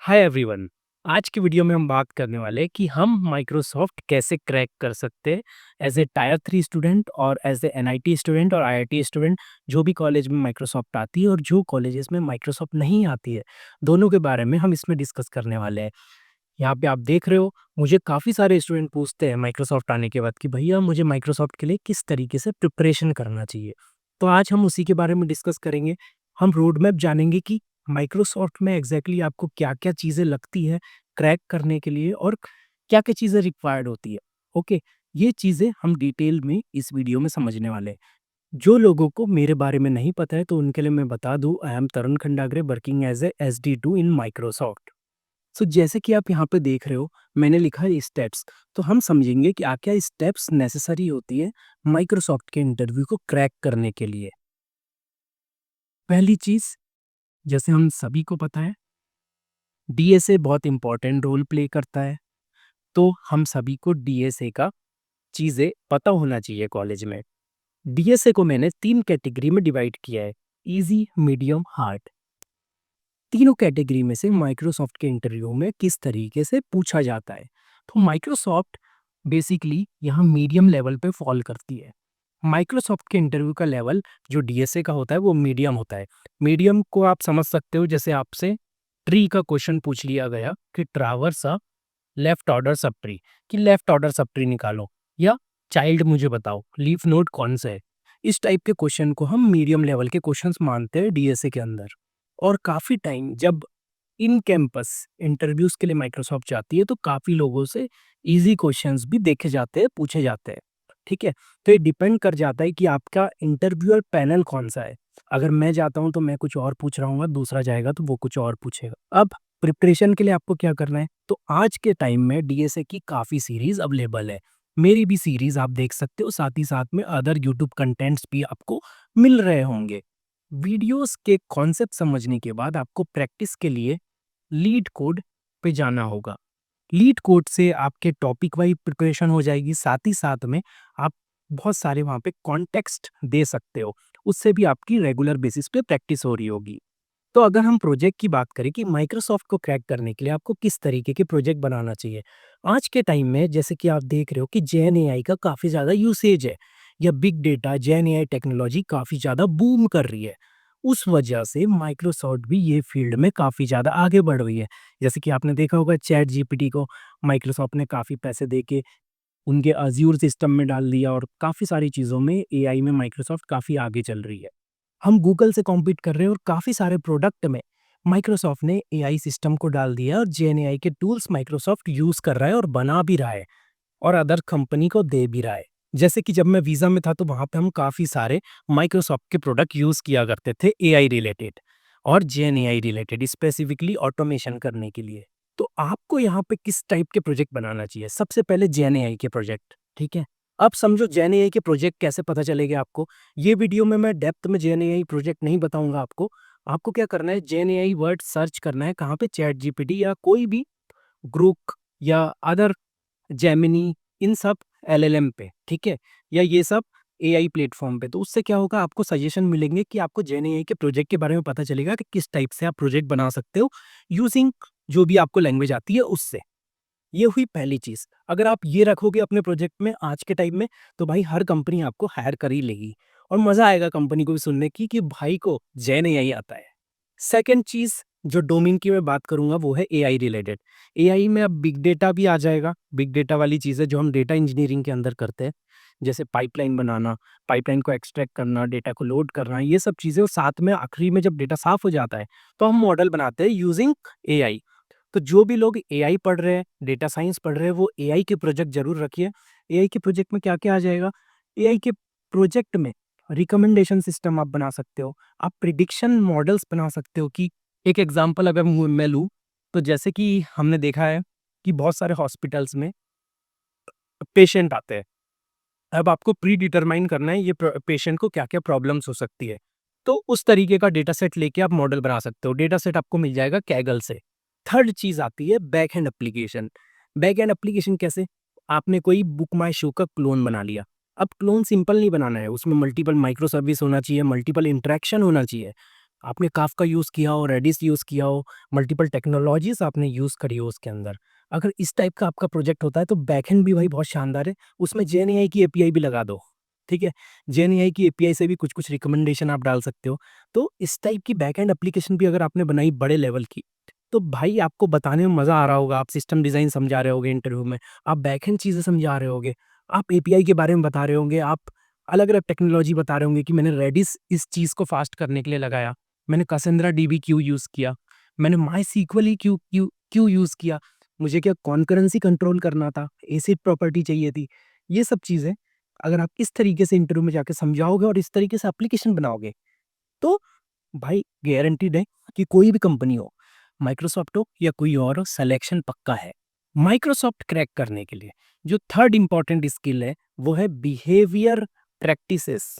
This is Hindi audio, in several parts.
Hi everyone. आज की वीडियो में हम बात करने वाले हैं कि हम माइक्रोसॉफ्ट कैसे क्रैक कर सकते हैं एज ए टायर 3 स्टूडेंट और एज ए एनआईटी स्टूडेंट और आईआईटी स्टूडेंट। जो भी कॉलेज में माइक्रोसॉफ्ट आती है और जो कॉलेजेस में माइक्रोसॉफ्ट नहीं आती है, दोनों के बारे में हम इसमें डिस्कस करने वाले हैं। यहाँ पे आप देख रहे हो, मुझे काफ़ी सारे स्टूडेंट पूछते हैं माइक्रोसॉफ्ट आने के बाद कि भैया मुझे माइक्रोसॉफ्ट के लिए किस तरीके से प्रिपरेशन करना चाहिए। तो आज हम उसी के बारे में डिस्कस करेंगे। हम रोड मैप जानेंगे कि माइक्रोसॉफ्ट में एग्जैक्टली आपको क्या-क्या चीज़ें लगती है क्रैक करने के लिए और क्या-क्या चीज़ें रिक्वायर्ड होती है। ओके, ये चीज़ें हम डिटेल में इस वीडियो में समझने वाले हैं। जो लोगों को मेरे बारे में नहीं पता है तो उनके लिए मैं बता दूँ, I am Tarun Khandagare working as a SD two in Microsoft. So जैसे कि आप यहाँ पे देख रहे हो, मैंने लिखा है स्टेप्स। तो हम समझेंगे कि क्या स्टेप्स नेसेसरी होती है माइक्रोसॉफ्ट के इंटरव्यू को क्रैक करने के लिए। पहली चीज़, जैसे हम सभी को पता है, डीएसए बहुत इंपॉर्टेंट रोल प्ले करता है। तो हम सभी को डीएसए का चीज़ें पता होना चाहिए कॉलेज में। डीएसए को मैंने 3 कैटेगरी में डिवाइड किया है, ईज़ी, मीडियम, हार्ड। तीनों कैटेगरी में से माइक्रोसॉफ्ट के इंटरव्यू में किस तरीके से पूछा जाता है। तो माइक्रोसॉफ्ट बेसिकली यहाँ मीडियम लेवल पे फॉल करती है। माइक्रोसॉफ्ट के इंटरव्यू का लेवल जो डीएसए का होता है वो मीडियम होता है। मीडियम को आप समझ सकते हो, जैसे आपसे ट्री का क्वेश्चन पूछ लिया गया कि ट्रावर्स अ लेफ्ट ऑर्डर सब ट्री, कि लेफ्ट ऑर्डर सब ट्री निकालो, या चाइल्ड मुझे बताओ लीफ नोड कौन सा है। इस टाइप के क्वेश्चन को हम मीडियम लेवल के क्वेश्चंस मानते हैं डीएसए के अंदर। और काफ़ी टाइम जब इन कैंपस इंटरव्यूज के लिए माइक्रोसॉफ्ट जाती है तो काफ़ी लोगों से इजी क्वेश्चंस भी देखे जाते हैं, पूछे जाते हैं। ठीक है, तो ये डिपेंड कर जाता है कि आपका इंटरव्यूअर पैनल कौन सा है। अगर मैं जाता हूँ तो मैं कुछ और पूछ रहा हूँ, दूसरा जाएगा तो वो कुछ और पूछेगा। अब प्रिपरेशन के लिए आपको क्या करना है, तो आज के टाइम में डीएसए की काफ़ी सीरीज अवेलेबल है। मेरी भी सीरीज आप देख सकते हो, साथ ही साथ में अदर यूट्यूब कंटेंट्स भी आपको मिल रहे होंगे। वीडियोस के कॉन्सेप्ट समझने के बाद आपको प्रैक्टिस के लिए लीड कोड पे जाना होगा। लीड कोड से आपके टॉपिक वाइज प्रिपरेशन हो जाएगी, साथ ही साथ में आप बहुत सारे वहाँ पे कॉन्टेक्स्ट दे सकते हो। उससे भी आपकी रेगुलर बेसिस पे प्रैक्टिस हो रही होगी। तो अगर हम प्रोजेक्ट की बात करें कि माइक्रोसॉफ्ट को क्रैक करने के लिए आपको किस तरीके के प्रोजेक्ट बनाना चाहिए। आज के टाइम में जैसे कि आप देख रहे हो कि जेन एआई का काफ़ी ज़्यादा यूसेज है, या बिग डेटा जेन एआई टेक्नोलॉजी काफ़ी ज़्यादा बूम कर रही है। उस वजह से माइक्रोसॉफ्ट भी ये फील्ड में काफ़ी ज़्यादा आगे बढ़ रही है। जैसे कि आपने देखा होगा चैट जीपीटी को माइक्रोसॉफ्ट ने काफ़ी पैसे दे के उनके अज़्यूर सिस्टम में डाल दिया, और काफ़ी सारी चीज़ों में एआई में माइक्रोसॉफ्ट काफ़ी आगे चल रही है। हम गूगल से कॉम्पीट कर रहे हैं और काफ़ी सारे प्रोडक्ट में माइक्रोसॉफ्ट ने एआई सिस्टम को डाल दिया है, और जेन एआई के टूल्स माइक्रोसॉफ्ट यूज़ कर रहा है और बना भी रहा है और अदर कंपनी को दे भी रहा है। जैसे कि जब मैं वीज़ा में था तो वहाँ पे हम काफ़ी सारे माइक्रोसॉफ्ट के प्रोडक्ट यूज़ किया करते थे एआई रिलेटेड और जेन एआई रिलेटेड, स्पेसिफिकली ऑटोमेशन करने के लिए। तो आपको यहाँ पे किस टाइप के प्रोजेक्ट बनाना चाहिए? सबसे पहले जेन एआई के प्रोजेक्ट, ठीक है? अब समझो जेन एआई के प्रोजेक्ट कैसे पता चलेगा आपको। ये वीडियो में मैं डेप्थ में जेन एआई प्रोजेक्ट नहीं बताऊंगा आपको। आपको क्या करना है, जेन एआई वर्ड सर्च करना है कहाँ पे, चैट जीपीटी या कोई भी ग्रुक या अदर जेमिनी, इन सब एलएलएम पे, ठीक है? या ये सब एआई प्लेटफ़ॉर्म पे। तो उससे क्या होगा, आपको सजेशन मिलेंगे कि आपको जेन एआई के प्रोजेक्ट के बारे में पता चलेगा कि किस टाइप से आप प्रोजेक्ट बना सकते हो यूज़िंग जो भी आपको लैंग्वेज आती है उससे। ये हुई पहली चीज़। अगर आप ये रखोगे अपने प्रोजेक्ट में आज के टाइम में, तो भाई हर कंपनी आपको हायर कर ही लेगी, और मज़ा आएगा कंपनी को भी सुनने की कि भाई को जेन एआई आता है। सेकंड चीज़ जो डोमेन की मैं बात करूँगा वो है एआई रिलेटेड। एआई में अब बिग डेटा भी आ जाएगा। बिग डेटा वाली चीज़ें जो हम डेटा इंजीनियरिंग के अंदर करते हैं, जैसे पाइपलाइन बनाना, पाइपलाइन को एक्सट्रैक्ट करना, डेटा को लोड करना, ये सब चीज़ें, और साथ में आखिरी में जब डेटा साफ़ हो जाता है, तो हम मॉडल बनाते हैं यूज़िंग एआई। तो जो भी लोग एआई पढ़ रहे हैं, डेटा साइंस पढ़ रहे हैं, वो एआई के प्रोजेक्ट ज़रूर रखिए। एआई के प्रोजेक्ट में क्या-क्या आ जाएगा? एआई के प्रोजेक्ट में रिकमेंडेशन सिस्टम आप बना सकते हो। आप प्रिडिक्शन मॉडल्स बना सकते हो कि एक एग्जांपल अगर मैं लूँ, तो जैसे कि हमने देखा है कि बहुत सारे हॉस्पिटल्स में पेशेंट आते हैं। अब आपको प्री डिटरमाइन करना है ये पेशेंट को क्या-क्या प्रॉब्लम्स हो सकती है। तो उस तरीके का डेटा सेट लेके आप मॉडल बना सकते हो। डेटा सेट आपको मिल जाएगा कैगल से। थर्ड चीज़ आती है back and application. Back and application कैसे? आपने कोई बुक माय शो का क्लोन बना लिया। अब क्लोन सिंपल नहीं बनाना है, उसमें मल्टीपल माइक्रो सर्विस होना चाहिए, मल्टीपल इंटरैक्शन होना चाहिए। आपने काफ़का यूज़ किया हो, रेडिस यूज़ किया हो, मल्टीपल टेक्नोलॉजीज़ आपने यूज़ करी हो उसके अंदर। अगर इस टाइप का आपका प्रोजेक्ट होता है तो बैकएंड भी भाई बहुत शानदार है, उसमें जेएनएआई की एपीआई भी लगा दो, ठीक है? जेएनएआई की एपीआई से भी कुछ-कुछ रिकमेंडेशन आप डाल सकते हो। तो इस टाइप की बैकएंड एप्लीकेशन भी अगर आपने बनाई बड़े लेवल की, तो भाई आपको बताने में मज़ा आ रहा होगा, आप सिस्टम डिज़ाइन समझा रहे होगे इंटरव्यू में, आप बैकएंड चीज़ें समझा रहे होगे, आप एपीआई के बारे में बता रहे होंगे, आप अलग-अलग टेक्नोलॉजी बता रहे होंगे कि मैंने रेडिस इस चीज़ को फ़ास्ट करने के लिए लगाया, मैंने कैसेंड्रा डीबी क्यों यूज़ किया, मैंने मायसीक्वल ही क्यों क्यों क्यों यूज़ किया, मुझे क्या कॉन्करेंसी कंट्रोल करना था, एसिड प्रॉपर्टी चाहिए थी। ये सब चीज़ें अगर आप इस तरीके से इंटरव्यू में जाके समझाओगे और इस तरीके से एप्लीकेशन बनाओगे, तो भाई गारंटीड है कि कोई भी कंपनी हो, माइक्रोसॉफ्ट हो या कोई और हो, सिलेक्शन पक्का है। माइक्रोसॉफ्ट क्रैक करने के लिए जो थर्ड इंपॉर्टेंट स्किल है, वो है बिहेवियर प्रैक्टिसेस।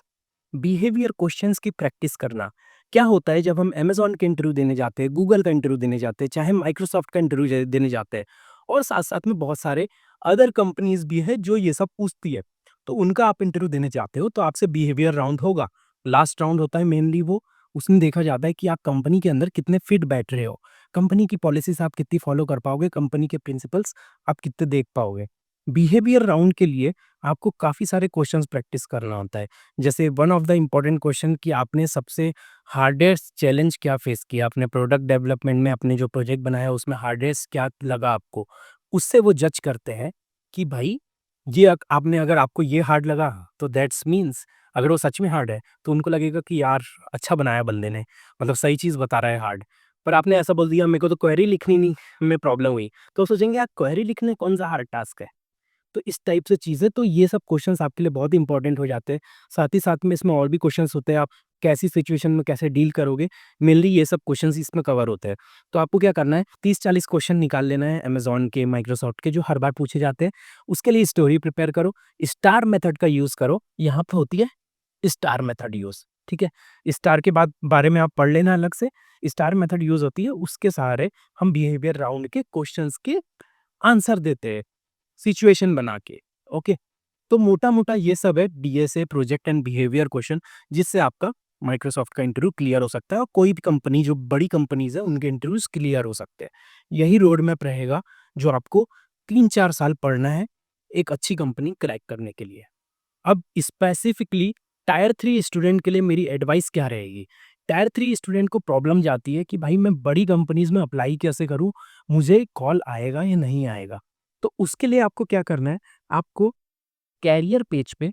बिहेवियर क्वेश्चंस की प्रैक्टिस करना। क्या होता है जब हम अमेज़न का इंटरव्यू देने जाते हैं, गूगल का इंटरव्यू देने जाते हैं, चाहे माइक्रोसॉफ्ट का इंटरव्यू देने जाते हैं और साथ-साथ में बहुत सारे अदर कंपनीज़ भी हैं जो ये सब पूछती है। तो उनका आप इंटरव्यू देने जाते हो तो आपसे बिहेवियर राउंड होगा। लास्ट राउंड होता है मेनली वो, उसमें देखा जाता है कि आप कंपनी के अंदर कितने फिट बैठ रहे हो। कंपनी की पॉलिसीज़ आप कितनी फॉलो कर पाओगे, कंपनी के प्रिंसिपल्स आप कितने देख पाओगे। बिहेवियर राउंड के लिए आपको काफ़ी सारे क्वेश्चंस प्रैक्टिस करना होता है। जैसे one of the important question कि आपने सबसे हार्डेस्ट चैलेंज क्या फेस किया? आपने प्रोडक्ट डेवलपमेंट में अपने जो प्रोजेक्ट बनाया उसमें हार्डेस्ट क्या लगा आपको? उससे वो जज करते हैं कि भाई ये आपने अगर आपको ये हार्ड लगा तो दैट्स मीन्स अगर वो सच में हार्ड है तो उनको लगेगा कि यार अच्छा बनाया बंदे ने, मतलब सही चीज़ बता रहा है हार्ड। पर आपने ऐसा बोल दिया मेरे को तो क्वेरी लिखनी नहीं में प्रॉब्लम हुई, तो सोचेंगे यार क्वेरी लिखने कौन-सा हार्ड टास्क है? तो इस टाइप से चीज़ें, तो ये सब क्वेश्चंस आपके लिए बहुत इंपॉर्टेंट हो जाते हैं। साथ ही साथ में इसमें और भी क्वेश्चंस होते हैं, आप कैसी सिचुएशन में कैसे डील करोगे, मेनली ये सब क्वेश्चंस इसमें कवर होते हैं। तो आपको क्या करना है 30-40 क्वेश्चन निकाल लेना है अमेज़न के, माइक्रोसॉफ्ट के जो हर बार पूछे जाते हैं। उसके लिए स्टोरी प्रिपेयर करो, स्टार मेथड का यूज़ करो, यहाँ पे होती है स्टार मेथड यूज़, ठीक है? स्टार के बाद बारे में आप पढ़ लेना अलग से, स्टार मेथड यूज़ होती है, उसके सहारे हम बिहेवियर राउंड के क्वेश्चंस के आंसर देते हैं। सिचुएशन बना के, ओके? तो मोटा-मोटा ये सब है DSA project and behaviour question, जिससे आपका माइक्रोसॉफ्ट का इंटरव्यू क्लियर हो सकता है और कोई भी कंपनी जो बड़ी कंपनीज़ है उनके इंटरव्यूज़ क्लियर हो सकते हैं। यही रोड मैप रहेगा जो आपको 3-4 साल पढ़ना है एक अच्छी कंपनी क्रैक करने के लिए। अब स्पेसिफिकली टायर 3 स्टूडेंट के लिए मेरी एडवाइस क्या रहेगी? टायर 3 स्टूडेंट को प्रॉब्लम जाती है कि भाई मैं बड़ी कंपनीज़ में अप्लाई कैसे करूँ? मुझे कॉल आएगा या नहीं आएगा? तो उसके लिए आपको क्या करना है, आपको कैरियर पेज पे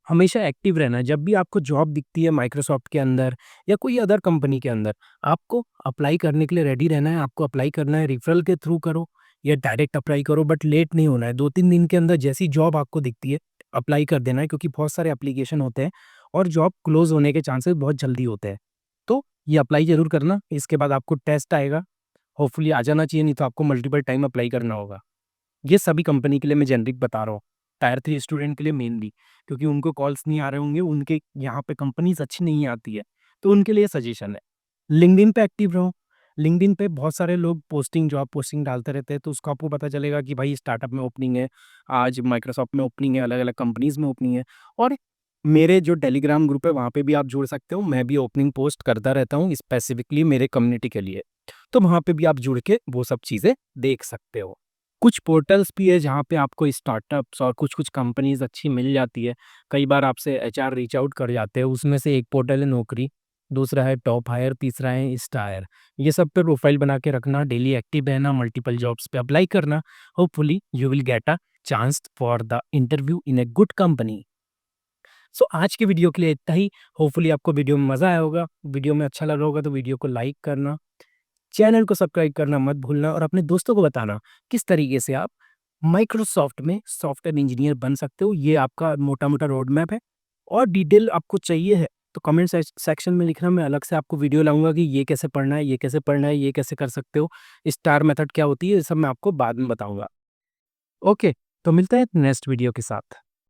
हमेशा एक्टिव रहना है। जब भी आपको जॉब दिखती है माइक्रोसॉफ्ट के अंदर या कोई अदर कंपनी के अंदर, आपको अप्लाई करने के लिए रेडी रहना है। आपको अप्लाई करना है, रेफरल के थ्रू करो या डायरेक्ट अप्लाई करो, बट लेट नहीं होना है। 2-3 दिन के अंदर जैसी जॉब आपको दिखती है, अप्लाई कर देना है, क्योंकि बहुत सारे एप्लीकेशन होते हैं और जॉब क्लोज़ होने के चांसेस बहुत जल्दी होते हैं। तो ये अप्लाई ज़रूर करना, इसके बाद आपको टेस्ट आएगा, होपफुली आ जाना चाहिए, नहीं तो आपको मल्टीपल टाइम अप्लाई करना होगा। ये सभी कंपनी के लिए मैं जेनेरिक बता रहा हूँ। टायर 3 स्टूडेंट के लिए मेनली, क्योंकि उनको कॉल्स नहीं आ रहे होंगे, उनके यहाँ पे कंपनीज़ अच्छी नहीं आती है, तो उनके लिए सजेशन है। लिंक्डइन पे एक्टिव रहो। लिंक्डइन पे बहुत सारे लोग पोस्टिंग, जॉब पोस्टिंग डालते रहते हैं, तो उसको आपको पता चलेगा कि भाई स्टार्टअप में ओपनिंग है, आज माइक्रोसॉफ्ट में ओपनिंग है, अलग-अलग कंपनीज़ में ओपनिंग है। और मेरे जो टेलीग्राम ग्रुप है वहाँ पे भी आप जुड़ सकते हो। मैं भी ओपनिंग पोस्ट करता रहता हूँ स्पेसिफिकली मेरे कम्युनिटी के लिए। तो वहाँ पे भी आप जुड़ के वो सब चीज़ें देख सकते हो। कुछ पोर्टल्स भी है जहाँ पे आपको स्टार्टअप्स और कुछ-कुछ कंपनीज़ अच्छी मिल जाती है। कई बार आपसे एचआर रीच आउट कर जाते हैं, उसमें से एक पोर्टल है नौकरी, दूसरा है टॉप हायर, तीसरा है स्टार। ये सब पे प्रोफाइल बना के रखना, डेली एक्टिव रहना, मल्टीपल जॉब्स पे अप्लाई करना। Hopefully you will get a chance for the interview in a good company. So आज की वीडियो के लिए इतना ही। होपफुली आपको वीडियो में मज़ा आया होगा। वीडियो में अच्छा लगा होगा तो वीडियो को लाइक करना, चैनल को सब्सक्राइब करना मत भूलना और अपने दोस्तों को बताना किस तरीके से आप माइक्रोसॉफ्ट में सॉफ्टवेयर इंजीनियर बन सकते हो। ये आपका मोटा-मोटा रोड मैप है और डिटेल आपको चाहिए है तो कमेंट सेक्शन में लिखना, मैं अलग से आपको वीडियो लाऊँगा कि ये कैसे पढ़ना है, ये कैसे पढ़ना है, ये कैसे कर सकते हो। स्टार मेथड क्या होती है, ये सब मैं आपको बाद में बताऊँगा। ओके, तो मिलते हैं नेक्स्ट वीडियो के साथ।